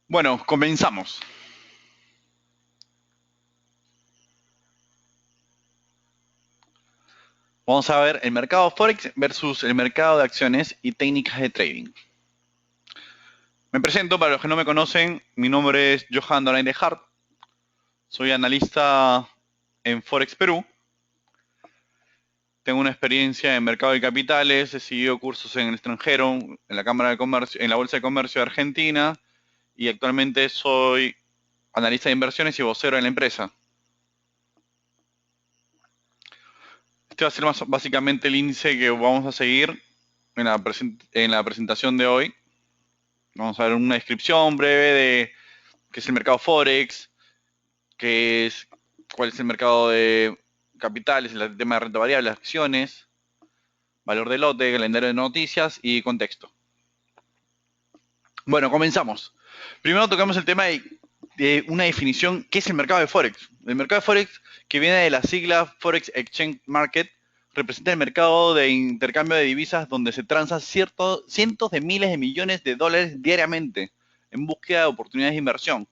Bueno, comenzamos. Vamos a ver el mercado Forex versus el mercado de acciones y técnicas de trading. Me presento, para los que no me conocen, mi nombre es Johan Donaire de Hart, soy analista en Forex Perú, tengo una experiencia en mercado de capitales, he seguido cursos en el extranjero, en la Cámara de Comercio, en la Bolsa de Comercio de Argentina y actualmente soy analista de inversiones y vocero en la empresa. Este va a ser básicamente el índice que vamos a seguir en la presentación de hoy. Vamos a ver una descripción breve de qué es el mercado Forex, qué es, cuál es el mercado de capitales, el tema de renta variable, acciones, valor de lote, calendario de noticias y contexto. Bueno, comenzamos. Primero tocamos el tema de una definición, ¿qué es el mercado de Forex? El mercado de Forex, que viene de la sigla Forex Exchange Market, representa el mercado de intercambio de divisas donde se transan cientos de miles de millones de dólares diariamente en búsqueda de oportunidades de inversión.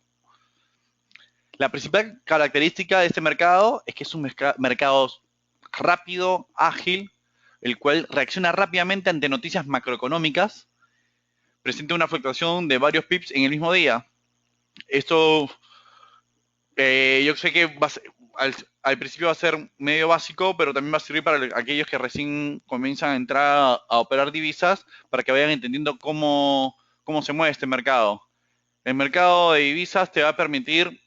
La principal característica de este mercado es que es un mercado rápido, ágil, el cual reacciona rápidamente ante noticias macroeconómicas, presenta una fluctuación de varios pips en el mismo día. Esto yo sé que al principio va a ser medio básico, pero también va a servir para aquellos que recién comienzan a entrar a operar divisas, para que vayan entendiendo cómo se mueve este mercado. El mercado de divisas te va a permitir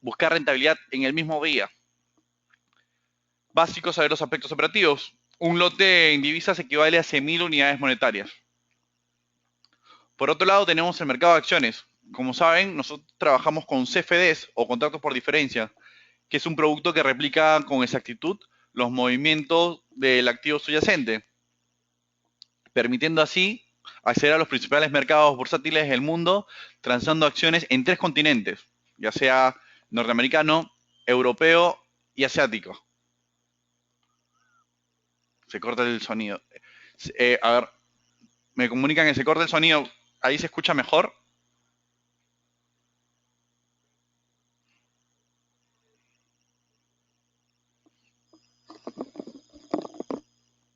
buscar rentabilidad en el mismo día. Básico saber los aspectos operativos. Un lote en divisas equivale a 100.000 unidades monetarias. Por otro lado, tenemos el mercado de acciones. Como saben, nosotros trabajamos con CFDs o contratos por diferencia, que es un producto que replica con exactitud los movimientos del activo subyacente, permitiendo así acceder a los principales mercados bursátiles del mundo, transando acciones en 3 continentes, ya sea norteamericano, europeo y asiático. Se corta el sonido. A ver, me comunican que se corta el sonido. Ahí se escucha mejor.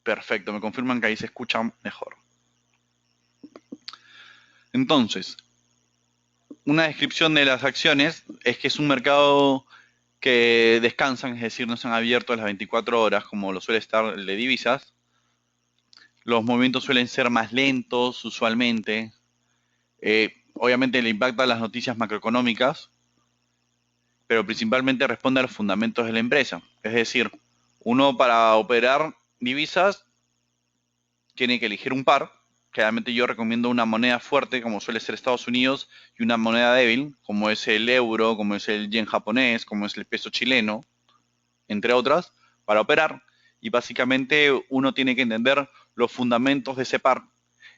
Perfecto, me confirman que ahí se escucha mejor. Entonces, una descripción de las acciones es que es un mercado que descansan, es decir, no están abiertos las 24 horas como lo suele estar el de divisas. Los movimientos suelen ser más lentos usualmente. Obviamente le impactan las noticias macroeconómicas, pero principalmente responde a los fundamentos de la empresa. Es decir, uno para operar divisas tiene que elegir un par. Generalmente yo recomiendo una moneda fuerte, como suele ser Estados Unidos, y una moneda débil, como es el euro, como es el yen japonés, como es el peso chileno, entre otras, para operar. Y básicamente uno tiene que entender los fundamentos de ese par.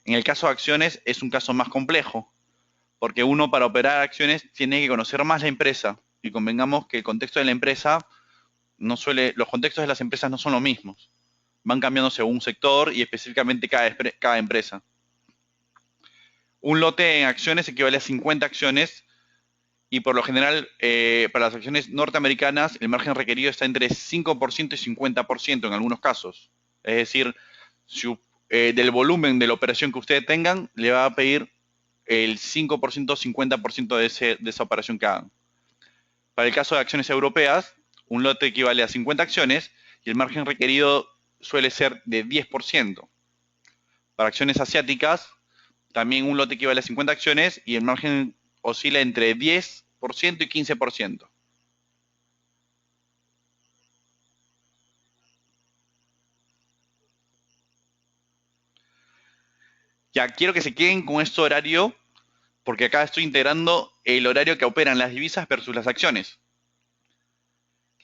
En el caso de acciones es un caso más complejo, porque uno para operar acciones tiene que conocer más la empresa. Y convengamos que el contexto de la empresa los contextos de las empresas no son los mismos. Van cambiando según sector y específicamente cada empresa. Un lote en acciones equivale a 50 acciones y por lo general para las acciones norteamericanas el margen requerido está entre 5% y 50% en algunos casos. Es decir, si, del volumen de la operación que ustedes tengan, le va a pedir el 5%, 50% de esa operación que hagan. Para el caso de acciones europeas, un lote equivale a 50 acciones y el margen requerido suele ser de 10%. Para acciones asiáticas, también un lote equivale a 50 acciones y el margen oscila entre 10% y 15%. Ya quiero que se queden con este horario porque acá estoy integrando el horario que operan las divisas versus las acciones.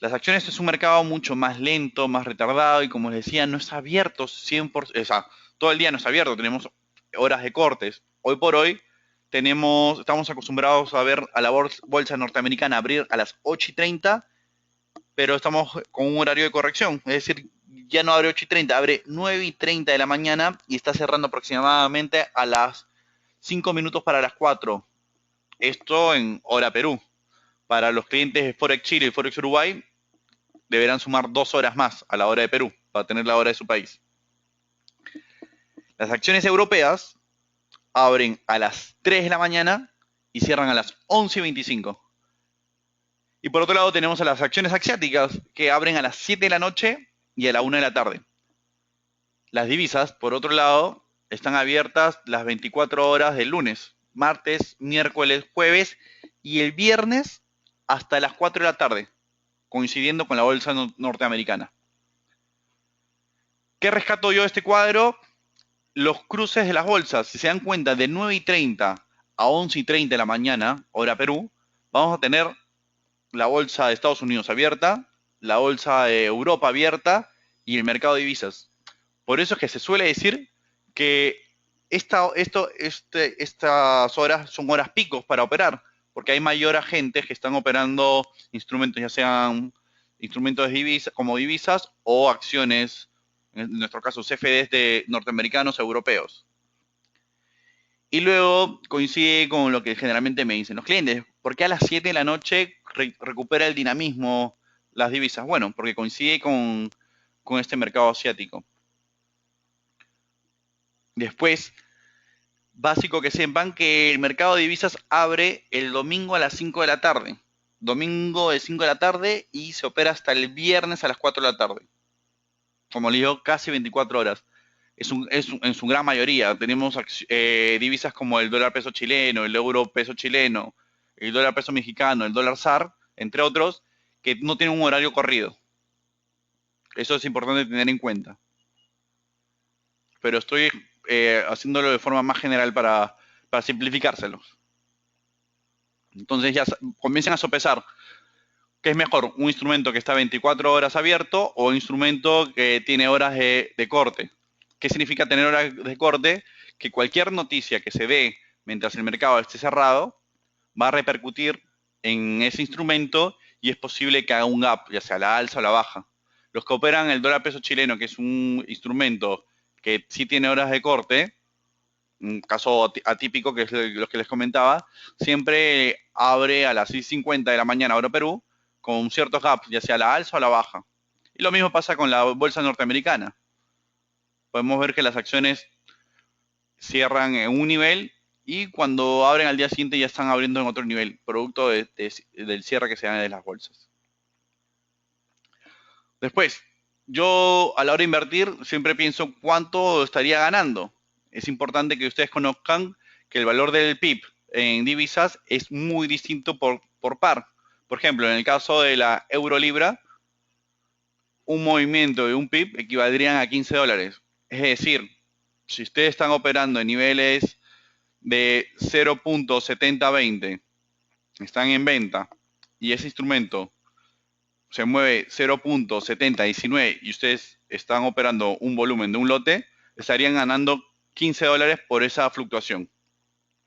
Las acciones es un mercado mucho más lento, más retardado y como les decía, no está abierto 100%, o sea, todo el día no está abierto, tenemos horas de cortes. Hoy por hoy estamos acostumbrados a ver a la bolsa norteamericana abrir a las 8:30, pero estamos con un horario de corrección, es decir, ya no abre 8:30, abre 9:30 de la mañana y está cerrando aproximadamente a las 5 minutos para las 4, Esto en hora Perú. Para los clientes de Forex Chile y Forex Uruguay, deberán sumar 2 horas más a la hora de Perú para tener la hora de su país. Las acciones europeas abren a las 3 de la mañana y cierran a las 11:25. Y por otro lado tenemos a las acciones asiáticas que abren a las 7 de la noche y a la 1 de la tarde. Las divisas, por otro lado, están abiertas las 24 horas del lunes, martes, miércoles, jueves y el viernes hasta las 4 de la tarde, coincidiendo con la bolsa norteamericana. ¿Qué rescato yo de este cuadro? Los cruces de las bolsas. Si se dan cuenta, de 9:30 a 11:30 de la mañana, hora Perú, vamos a tener la bolsa de Estados Unidos abierta, la bolsa de Europa abierta y el mercado de divisas. Por eso es que se suele decir que estas horas son horas picos para operar, porque hay mayor agentes que están operando instrumentos, ya sean instrumentos de divisa, como divisas o acciones, en nuestro caso CFDs de norteamericanos o europeos. Y luego coincide con lo que generalmente me dicen los clientes. ¿Por qué a las 7 de la noche recupera el dinamismo las divisas? Bueno, porque coincide con este mercado asiático. Después, básico que sepan que el mercado de divisas abre el domingo a las 5 de la tarde. Domingo de 5 de la tarde y se opera hasta el viernes a las 4 de la tarde. Como les digo, casi 24 horas. En su gran mayoría. Tenemos divisas como el dólar peso chileno, el euro peso chileno, el dólar peso mexicano, el dólar SAR, entre otros, que no tienen un horario corrido. Eso es importante tener en cuenta. Pero estoy haciéndolo de forma más general para simplificárselos. Entonces ya comiencen a sopesar qué es mejor, un instrumento que está 24 horas abierto o un instrumento que tiene horas de corte. ¿Qué significa tener horas de corte? Que cualquier noticia que se dé mientras el mercado esté cerrado va a repercutir en ese instrumento y es posible que haga un gap, ya sea a la alza o a la baja. Los que operan el dólar peso chileno, que es un instrumento que sí tiene horas de corte, un caso atípico que es lo que les comentaba, siempre abre a las 6:50 de la mañana hora Perú con ciertos gaps, ya sea a la alza o a la baja. Y lo mismo pasa con la bolsa norteamericana. Podemos ver que las acciones cierran en un nivel y cuando abren al día siguiente ya están abriendo en otro nivel, producto del cierre que se da de las bolsas. Después, yo a la hora de invertir siempre pienso cuánto estaría ganando. Es importante que ustedes conozcan que el valor del PIB en divisas es muy distinto por par. Por ejemplo, en el caso de la euro-libra, un movimiento de un PIB equivaldrían a 15 dólares. Es decir, si ustedes están operando en niveles de 0.7020, están en venta y ese instrumento se mueve 0.7019 y ustedes están operando un volumen de un lote, estarían ganando 15 dólares por esa fluctuación.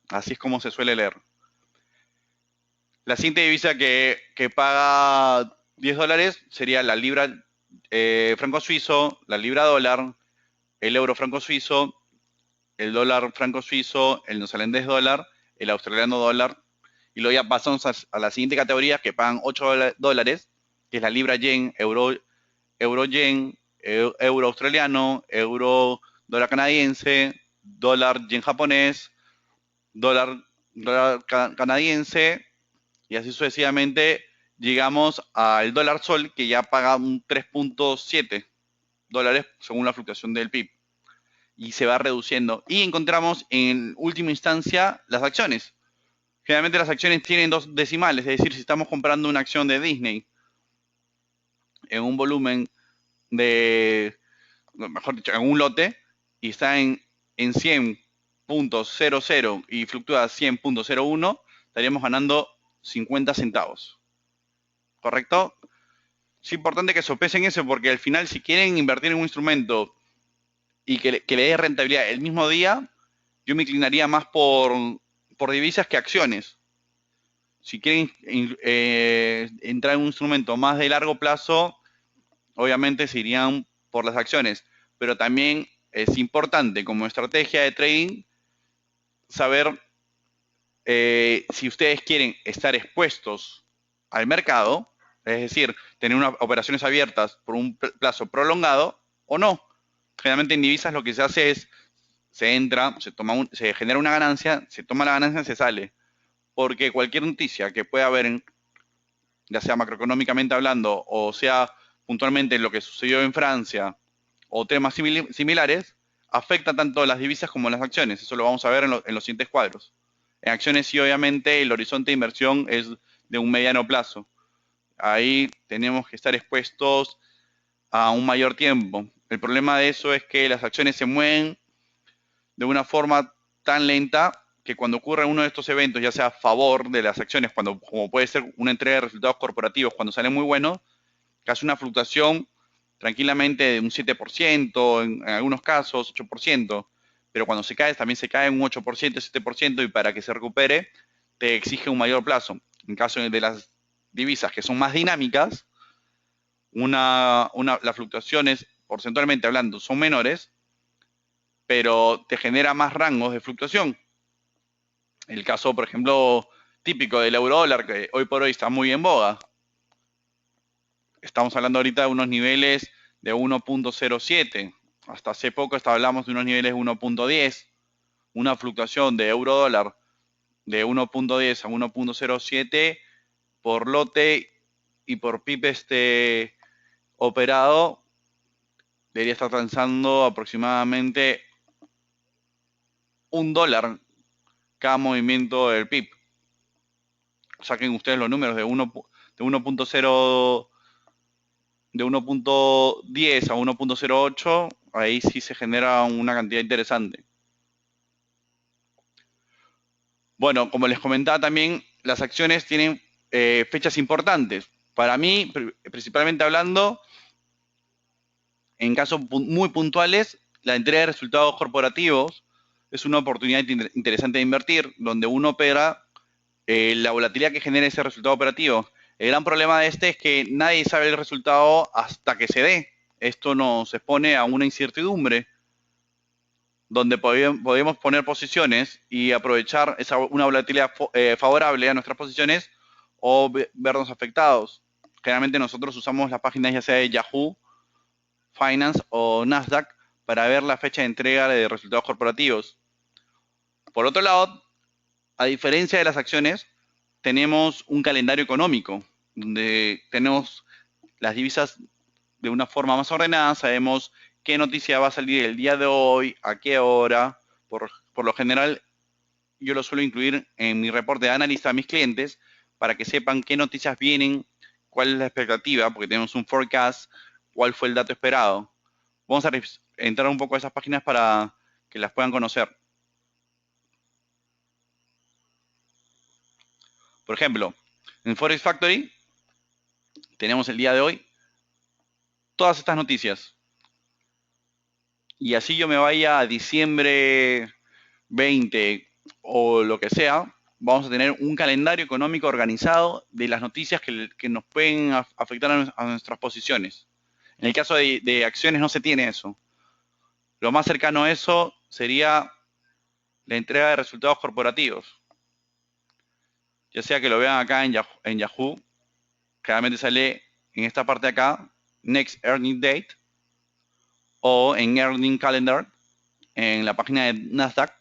Así es como se suele leer. La siguiente divisa que paga 10 dólares sería la libra franco suizo, la libra dólar, el euro franco suizo, el dólar franco suizo, el neozelandés dólar, el australiano dólar. Y luego ya pasamos a la siguiente categoría que pagan 8 dólares, que es la libra yen, euro yen, euro australiano, euro dólar canadiense, dólar yen japonés, dólar canadiense, y así sucesivamente llegamos al dólar sol, que ya paga un 3.7 dólares según la fluctuación del PIB. Y se va reduciendo. Y encontramos en última instancia las acciones. Generalmente las acciones tienen dos decimales, es decir, si estamos comprando una acción de Disney en un volumen de, mejor dicho, en un lote, y está en 100.00 y fluctúa a 100.01, estaríamos ganando 50 centavos. ¿Correcto? Es importante que sopesen eso porque al final si quieren invertir en un instrumento y que le dé rentabilidad el mismo día, yo me inclinaría más por divisas que acciones. Si quieren entrar en un instrumento más de largo plazo, obviamente se irían por las acciones. Pero también es importante como estrategia de trading saber si ustedes quieren estar expuestos al mercado, es decir, tener unas operaciones abiertas por un plazo prolongado o no. Generalmente en divisas lo que se hace es, se entra, se genera una ganancia, se toma la ganancia y se sale. Porque cualquier noticia que pueda haber, ya sea macroeconómicamente hablando, o sea puntualmente lo que sucedió en Francia, o temas similares, afecta tanto las divisas como las acciones. Eso lo vamos a ver en los siguientes cuadros. En acciones sí, obviamente, el horizonte de inversión es de un mediano plazo. Ahí tenemos que estar expuestos a un mayor tiempo. El problema de eso es que las acciones se mueven de una forma tan lenta que cuando ocurre uno de estos eventos, ya sea a favor de las acciones, como puede ser una entrega de resultados corporativos cuando salen muy buenos, que hace una fluctuación tranquilamente de un 7%, en algunos casos 8%, pero cuando se cae también se cae un 8%, 7%, y para que se recupere te exige un mayor plazo. En caso de las divisas que son más dinámicas, las fluctuaciones, porcentualmente hablando, son menores, pero te genera más rangos de fluctuación. El caso, por ejemplo, típico del euro dólar, que hoy por hoy está muy en boga. Estamos hablando ahorita de unos niveles de 1.07. Hasta hace poco hablamos de unos niveles de 1.10. Una fluctuación de euro dólar de 1.10 a 1.07 por lote y por pip operado debería estar transando aproximadamente $1 cada movimiento del PIB. Saquen ustedes los números de 1.0 de 1.10 a 1.08, ahí sí se genera una cantidad interesante. Bueno, como les comentaba también, las acciones tienen fechas importantes. Para mí, principalmente hablando, en casos muy puntuales, la entrega de resultados corporativos es una oportunidad interesante de invertir, donde uno opera la volatilidad que genera ese resultado operativo. El gran problema de este es que nadie sabe el resultado hasta que se dé. Esto nos expone a una incertidumbre donde podemos poner posiciones y aprovechar una volatilidad favorable a nuestras posiciones o vernos afectados. Generalmente nosotros usamos las páginas ya sea de Yahoo Finance o Nasdaq para ver la fecha de entrega de resultados corporativos. Por otro lado, a diferencia de las acciones, tenemos un calendario económico, donde tenemos las divisas de una forma más ordenada, sabemos qué noticia va a salir el día de hoy, a qué hora. Por lo general, yo lo suelo incluir en mi reporte de analista a mis clientes para que sepan qué noticias vienen, cuál es la expectativa, porque tenemos un forecast, cuál fue el dato esperado. Vamos a entrar un poco a esas páginas para que las puedan conocer. Por ejemplo, en Forex Factory tenemos el día de hoy todas estas noticias. Y así yo me vaya a diciembre 20 o lo que sea, vamos a tener un calendario económico organizado de las noticias que nos pueden afectar a nuestras posiciones. En el caso de acciones no se tiene eso. Lo más cercano a eso sería la entrega de resultados corporativos. Ya sea que lo vean acá en Yahoo, claramente sale en esta parte de acá, Next Earning Date, o en Earning Calendar, en la página de Nasdaq.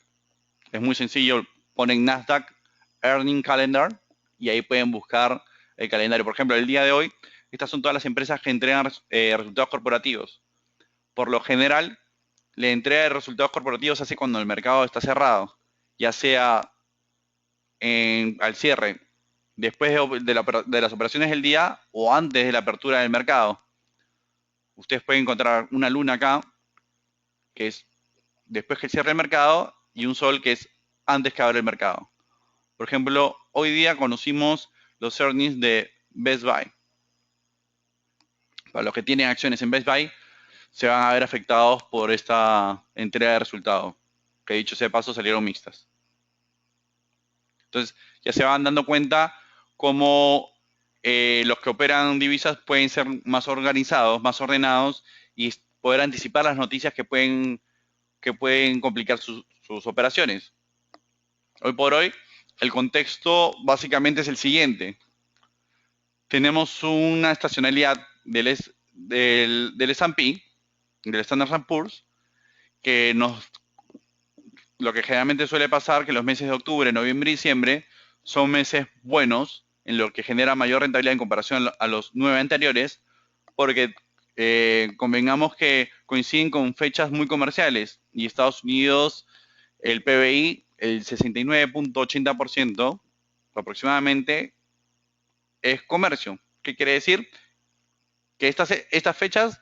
Es muy sencillo, ponen Nasdaq Earning Calendar y ahí pueden buscar el calendario. Por ejemplo, el día de hoy, estas son todas las empresas que entregan resultados corporativos. Por lo general, la entrega de resultados corporativos se hace cuando el mercado está cerrado, ya sea al cierre, después de las operaciones del día o antes de la apertura del mercado. Ustedes pueden encontrar una luna acá, que es después que cierre el mercado, y un sol que es antes que abra el mercado. Por ejemplo, hoy día conocimos los earnings de Best Buy. Para los que tienen acciones en Best Buy, se van a ver afectados por esta entrega de resultados, que dicho sea de paso salieron mixtas. Entonces, ya se van dando cuenta cómo los que operan divisas pueden ser más organizados, más ordenados y poder anticipar las noticias que pueden complicar sus operaciones. Hoy por hoy, El contexto básicamente es el siguiente. Tenemos una estacionalidad del S&P, del Standard Poor's, que lo que generalmente suele pasar, que los meses de octubre, noviembre y diciembre son meses buenos, en lo que genera mayor rentabilidad en comparación a los 9 anteriores, porque convengamos que coinciden con fechas muy comerciales y Estados Unidos, el PBI, el 69.80% aproximadamente es comercio. ¿Qué quiere decir? Que estas fechas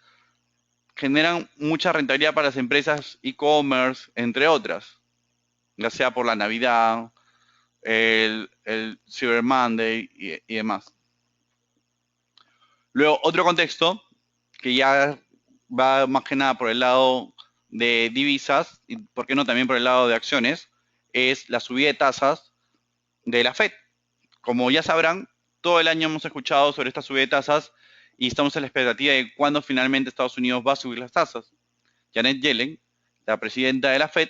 generan mucha rentabilidad para las empresas e-commerce, entre otras, ya sea por la Navidad, el Cyber Monday y demás. Luego, otro contexto que ya va más que nada por el lado de divisas y, por qué no, también por el lado de acciones, es la subida de tasas de la Fed. Como ya sabrán, todo el año hemos escuchado sobre esta subida de tasas y estamos en la expectativa de cuándo finalmente Estados Unidos va a subir las tasas. Janet Yellen, la presidenta de la Fed,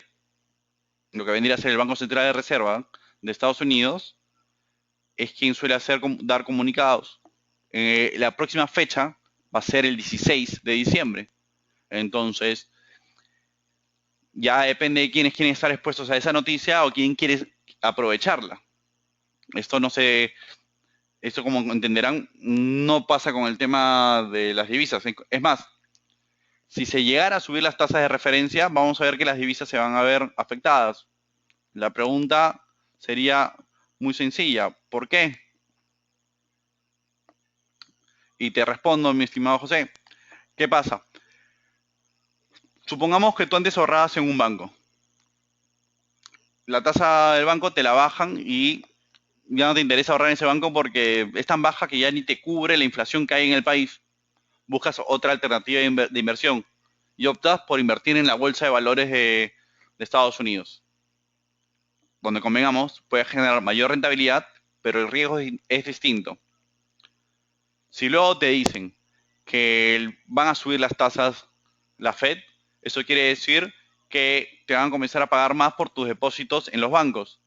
lo que vendría a ser el Banco Central de Reserva de Estados Unidos, es quien suele dar comunicados. La próxima fecha va a ser el 16 de diciembre. Entonces, ya depende de quiénes quieren estar expuestos a esa noticia o quién quiere aprovecharla. Esto no se, esto como entenderán, no pasa con el tema de las divisas. Es más, si se llegara a subir las tasas de referencia, vamos a ver que las divisas se van a ver afectadas. La pregunta sería muy sencilla, ¿por qué? Y te respondo, mi estimado José, ¿qué pasa? Supongamos que tú antes ahorrabas en un banco. La tasa del banco te la bajan y ya no te interesa ahorrar en ese banco porque es tan baja que ya ni te cubre la inflación que hay en el país. Buscas otra alternativa de inversión y optas por invertir en la bolsa de valores de Estados Unidos, donde convengamos puede generar mayor rentabilidad, pero el riesgo es distinto. Si luego te dicen que van a subir las tasas la Fed, eso quiere decir que te van a comenzar a pagar más por tus depósitos en los bancos.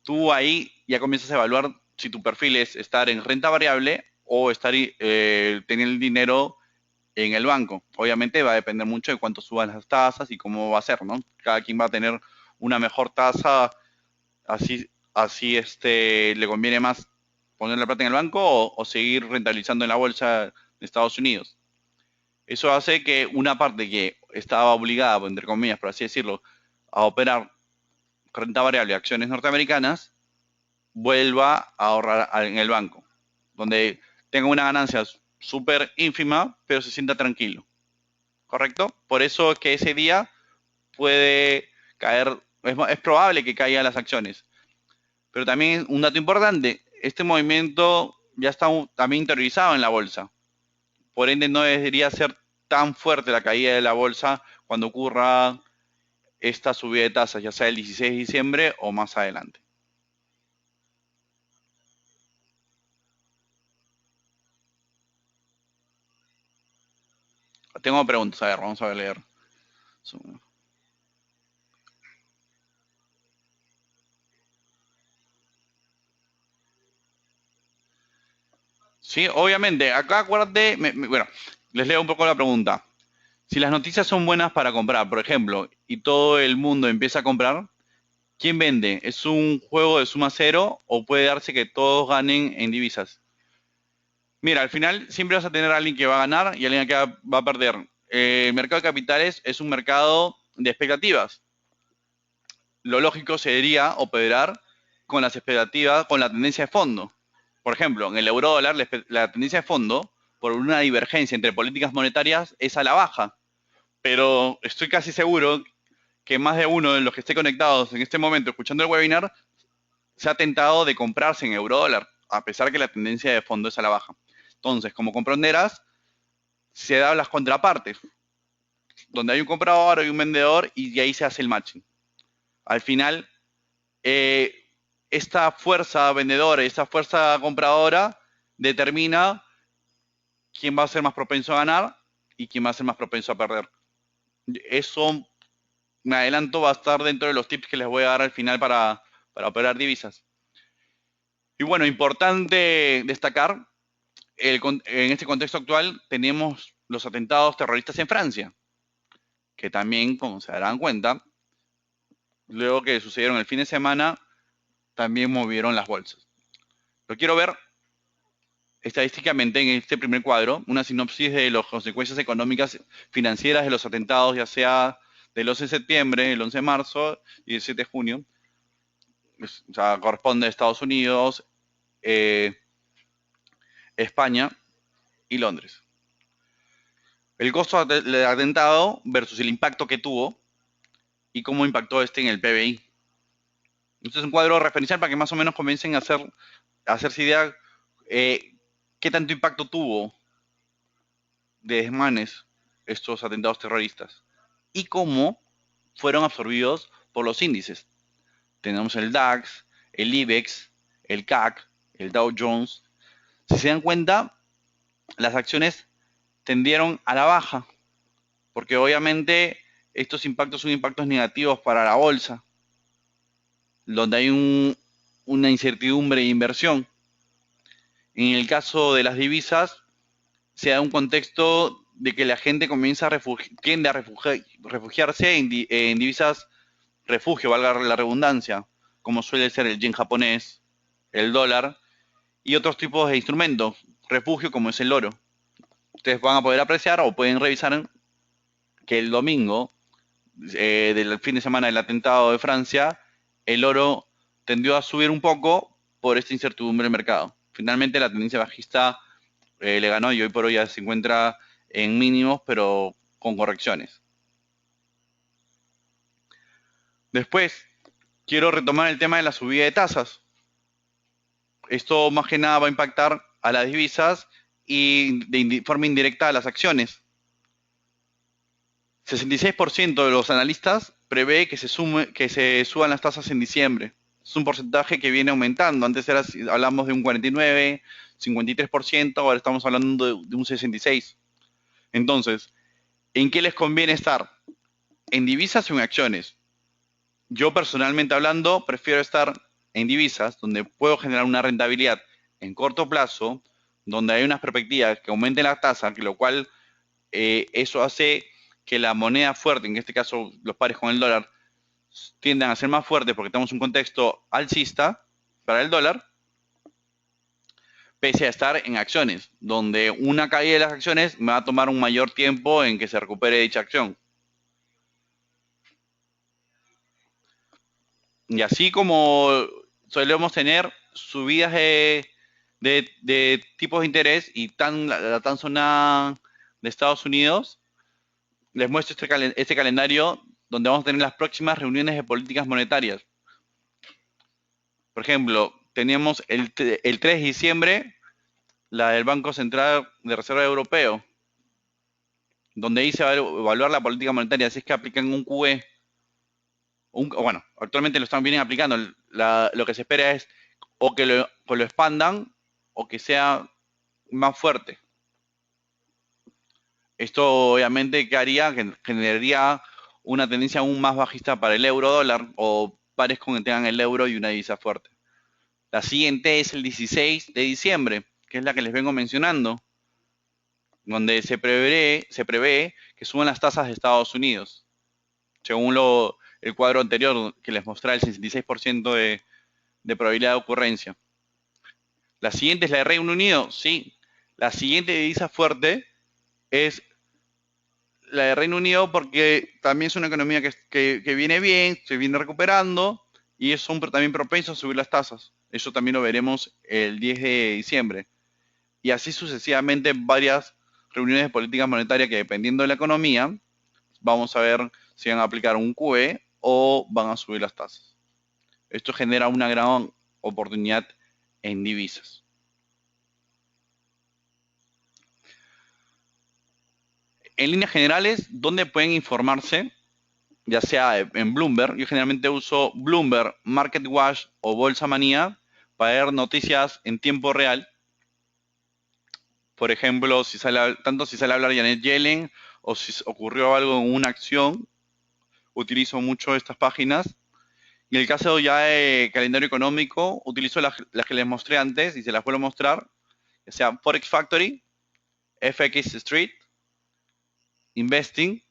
Tú ahí ya comienzas a evaluar si tu perfil es estar en renta variable o estar tener el dinero en el banco. Obviamente va a depender mucho de cuánto suban las tasas y cómo va a ser, ¿no? Cada quien va a tener una mejor tasa, así le conviene más poner la plata en el banco o seguir rentabilizando en la bolsa de Estados Unidos. Eso hace que una parte que estaba obligada, entre comillas, por así decirlo, a operar renta variable de acciones norteamericanas, vuelva a ahorrar en el banco, donde tenga una ganancia súper ínfima, pero se sienta tranquilo. ¿Correcto? Por eso es que ese día puede caer, es probable que caigan las acciones. Pero también un dato importante, este movimiento ya está también interiorizado en la bolsa. Por ende, no debería ser tan fuerte la caída de la bolsa cuando ocurra esta subida de tasas, ya sea el 16 de diciembre o más adelante. Tengo preguntas, a ver, vamos a leer. Sí, obviamente. Acá acuérdate, bueno, les leo un poco la pregunta. Si las noticias son buenas para comprar, por ejemplo, y todo el mundo empieza a comprar, ¿quién vende? ¿Es un juego de suma cero o puede darse que todos ganen en divisas? Mira, al final siempre vas a tener a alguien que va a ganar y alguien que va a perder. El mercado de capitales es un mercado de expectativas. Lo lógico sería operar con las expectativas, con la tendencia de fondo. Por ejemplo, en el euro dólar, la tendencia de fondo, por una divergencia entre políticas monetarias, es a la baja. Pero estoy casi seguro que más de uno de los que esté conectados en este momento escuchando el webinar se ha tentado de comprarse en euro dólar, a pesar que la tendencia de fondo es a la baja. Entonces, como comprenderás, se dan las contrapartes, donde hay un comprador y un vendedor y ahí se hace el matching. Al final, eh, esta fuerza vendedora y esta fuerza compradora determina quién va a ser más propenso a ganar y quién va a ser más propenso a perder. Eso, me adelanto, va a estar dentro de los tips que les voy a dar al final para operar divisas. Y bueno, importante destacar, en este contexto actual tenemos los atentados terroristas en Francia, que también, como se darán cuenta, luego que sucedieron el fin de semana, también movieron las bolsas. Lo quiero ver estadísticamente en este primer cuadro, una sinopsis de las consecuencias económicas financieras de los atentados, ya sea del 11 de septiembre, el 11 de marzo y el 7 de junio. O sea, corresponde a Estados Unidos, eh, España y Londres. El costo del atentado versus el impacto que tuvo y cómo impactó este en el PBI. Este es un cuadro referencial para que más o menos comiencen a hacerse idea qué tanto impacto tuvo de desmanes estos atentados terroristas y cómo fueron absorbidos por los índices. Tenemos el DAX, el IBEX, el CAC, el Dow Jones. Si se dan cuenta, las acciones tendieron a la baja, porque obviamente estos impactos son impactos negativos para la bolsa, donde hay una incertidumbre de inversión. En el caso de las divisas, se da un contexto de que la gente tiende a refugiarse en divisas refugio, valga la redundancia, como suele ser el yen japonés, el dólar y otros tipos de instrumentos, refugio como es el oro. Ustedes van a poder apreciar o pueden revisar que el domingo del fin de semana del atentado de Francia, el oro tendió a subir un poco por esta incertidumbre del mercado. Finalmente la tendencia bajista le ganó y hoy por hoy ya se encuentra en mínimos, pero con correcciones. Después, quiero retomar el tema de la subida de tasas. Esto más que nada va a impactar a las divisas y de forma indirecta a las acciones. 66% de los analistas prevé que se suban las tasas en diciembre. Es un porcentaje que viene aumentando. Antes hablamos de un 49, 53%, ahora estamos hablando de un 66%. Entonces, ¿en qué les conviene estar? ¿En divisas o en acciones? Yo personalmente hablando, prefiero estar en divisas, donde puedo generar una rentabilidad en corto plazo, donde hay unas perspectivas que aumenten la tasa, lo cual eso hace que la moneda fuerte, en este caso los pares con el dólar, tiendan a ser más fuertes porque tenemos un contexto alcista para el dólar, pese a estar en acciones, donde una caída de las acciones me va a tomar un mayor tiempo en que se recupere dicha acción. Y así como solemos tener subidas de tipos de interés y la tan sonada de Estados Unidos, les muestro este calendario donde vamos a tener las próximas reuniones de políticas monetarias. Por ejemplo, teníamos el 3 de diciembre la del Banco Central de Reserva Europeo, donde ahí se va a evaluar la política monetaria, si es que aplican un QE. Bueno, actualmente vienen aplicando. Lo que se espera es o que lo expandan o que sea más fuerte. Esto obviamente que haría, que generaría una tendencia aún más bajista para el euro dólar o pares con que tengan el euro y una divisa fuerte. La siguiente es el 16 de diciembre, que es la que les vengo mencionando, donde se prevé que suban las tasas de Estados Unidos. Según el cuadro anterior que les mostraba el 66% de probabilidad de ocurrencia. La siguiente es la de Reino Unido, sí. La siguiente divisa fuerte es la de Reino Unido porque también es una economía que viene bien, se viene recuperando y son también propensos a subir las tasas. Eso también lo veremos el 10 de diciembre. Y así sucesivamente varias reuniones de política monetaria que dependiendo de la economía, vamos a ver si van a aplicar un QE o van a subir las tasas. Esto genera una gran oportunidad en divisas. En líneas generales, ¿dónde pueden informarse? Ya sea en Bloomberg. Yo generalmente uso Bloomberg, MarketWatch o Bolsa Manía para ver noticias en tiempo real. Por ejemplo, si sale a hablar Janet Yellen o si ocurrió algo en una acción, utilizo mucho estas páginas En el caso ya de calendario económico, utilizo las que les mostré antes y se las vuelvo a mostrar, ya sea Forex Factory, FX Street, Investing,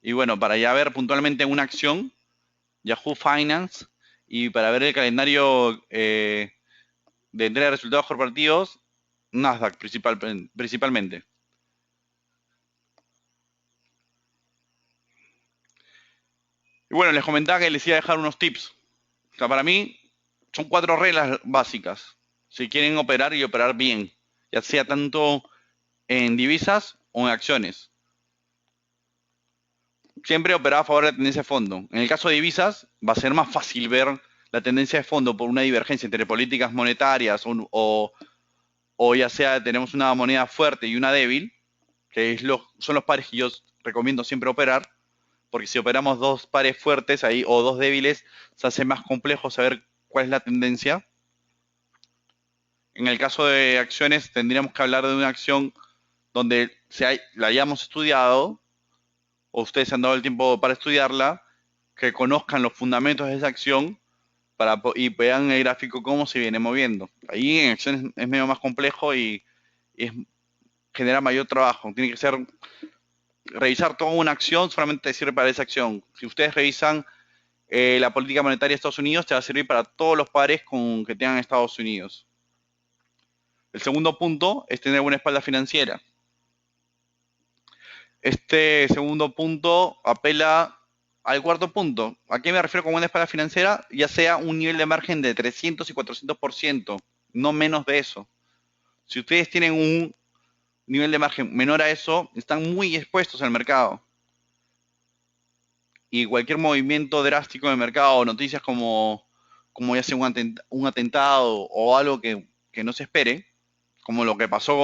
y bueno, para ya ver puntualmente una acción, Yahoo Finance, y para ver el calendario de entrega de resultados corporativos, Nasdaq principalmente. Y bueno, les comentaba que les iba a dejar unos tips. O sea, para mí son 4 reglas básicas. Si quieren operar y operar bien, ya sea tanto en divisas o en acciones. Siempre operar a favor de la tendencia de fondo. En el caso de divisas, va a ser más fácil ver la tendencia de fondo por una divergencia entre políticas monetarias o ya sea tenemos una moneda fuerte y una débil, que son los pares que yo recomiendo siempre operar, porque si operamos dos pares fuertes ahí o dos débiles, se hace más complejo saber cuál es la tendencia. En el caso de acciones, tendríamos que hablar de una acción donde la hayamos estudiado, o ustedes se han dado el tiempo para estudiarla, que conozcan los fundamentos de esa acción y vean el gráfico cómo se viene moviendo. Ahí en acciones es medio más complejo y genera mayor trabajo. Tiene que ser revisar toda una acción, solamente sirve para esa acción. Si ustedes revisan la política monetaria de Estados Unidos, te va a servir para todos los pares que tengan Estados Unidos. El segundo punto es tener buena espalda financiera. Este segundo punto apela al cuarto punto. ¿A qué me refiero con buena espalda financiera? Ya sea un nivel de margen de 300 y 400%, no menos de eso. Si ustedes tienen un nivel de margen menor a eso, están muy expuestos al mercado. Y cualquier movimiento drástico del mercado, noticias como ya sea un atentado o algo que no se espere, como lo que pasó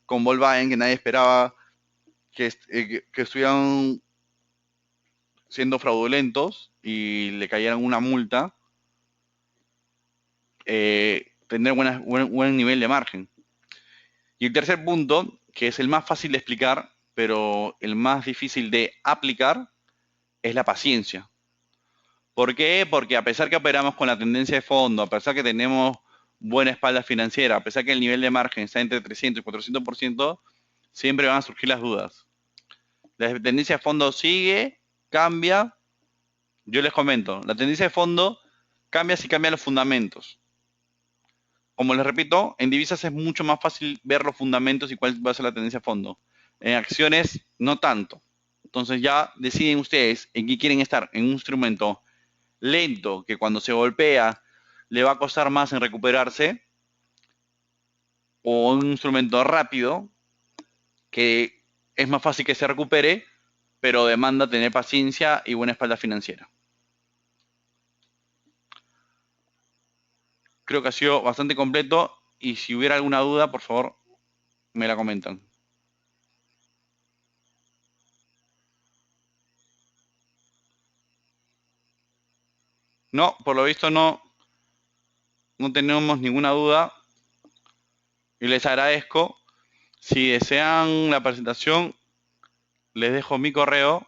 con Volkswagen, que nadie esperaba que estuvieran siendo fraudulentos y le cayeran una multa, tener buen nivel de margen. Y el tercer punto, que es el más fácil de explicar, pero el más difícil de aplicar, es la paciencia. ¿Por qué? Porque a pesar que operamos con la tendencia de fondo, a pesar que tenemos buena espalda financiera, a pesar que el nivel de margen está entre 300 y 400%, siempre van a surgir las dudas. La tendencia de fondo sigue, cambia. Yo les comento, la tendencia de fondo cambia si cambian los fundamentos. Como les repito, en divisas es mucho más fácil ver los fundamentos y cuál va a ser la tendencia de fondo. En acciones, no tanto. Entonces ya deciden ustedes en qué quieren estar, en un instrumento lento que cuando se golpea le va a costar más en recuperarse, o un instrumento rápido que es más fácil que se recupere, pero demanda tener paciencia y buena espalda financiera. Creo que ha sido bastante completo y si hubiera alguna duda, por favor, me la comentan. No, por lo visto no tenemos ninguna duda y les agradezco. Si desean la presentación, les dejo mi correo.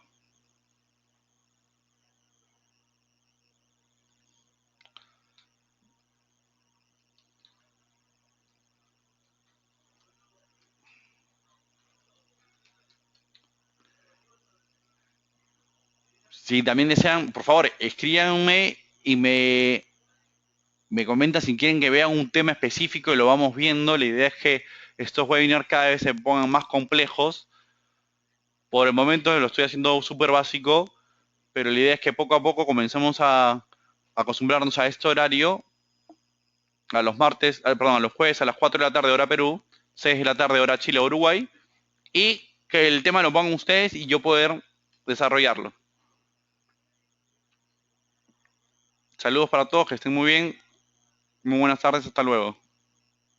Si también desean, por favor, escríbanme y me comentan si quieren que vean un tema específico y lo vamos viendo. La idea es que estos webinars cada vez se pongan más complejos. Por el momento lo estoy haciendo súper básico, pero la idea es que poco a poco comencemos a acostumbrarnos a este horario, a los martes, perdón, a los jueves a las 4 de la tarde hora Perú, 6 de la tarde hora Chile, Uruguay, y que el tema lo pongan ustedes y yo poder desarrollarlo. Saludos para todos, que estén muy bien, muy buenas tardes, hasta luego.